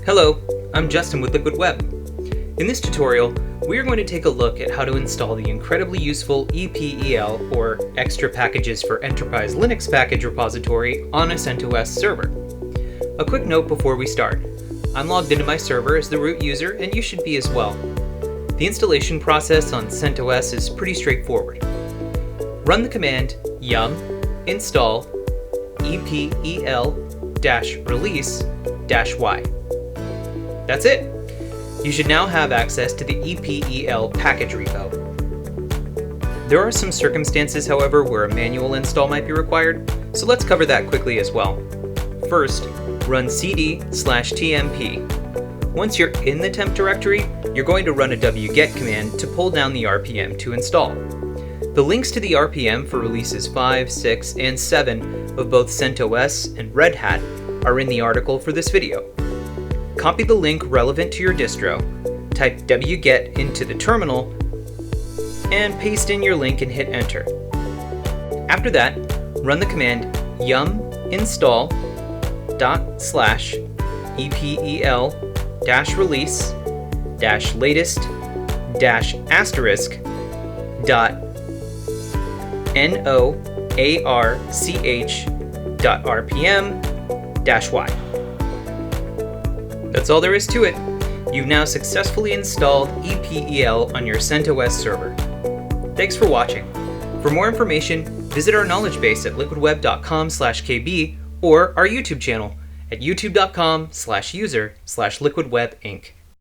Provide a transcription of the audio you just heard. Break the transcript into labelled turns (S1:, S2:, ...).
S1: Hello, I'm Justin with Liquid Web. In this tutorial, we are going to take a look at how to install the incredibly useful epel, or Extra Packages for Enterprise Linux Package repository on a CentOS server. A quick note before we start. I'm logged into my server as the root user, and you should be as well. The installation process on CentOS is pretty straightforward. Run the command yum install epel-release-y. That's it! You should now have access to the epel package repo. There are some circumstances, however, where a manual install might be required, so let's cover that quickly as well. First, run cd/tmp. Once you're in the temp directory, you're going to run a wget command to pull down the RPM to install. The links to the RPM for releases 5, 6, and 7 of both CentOS and Red Hat are in the article for this video. Copy the link relevant to your distro, type wget into the terminal, and paste in your link and hit enter. After that, run the command yum install epel-latest-noarch.rpm-y. That's all there is to it. You've now successfully installed epel on your CentOS server. Thanks for watching. For more information, visit our knowledge base at liquidweb.com/kb or our YouTube channel at youtube.com/user/liquidwebinc.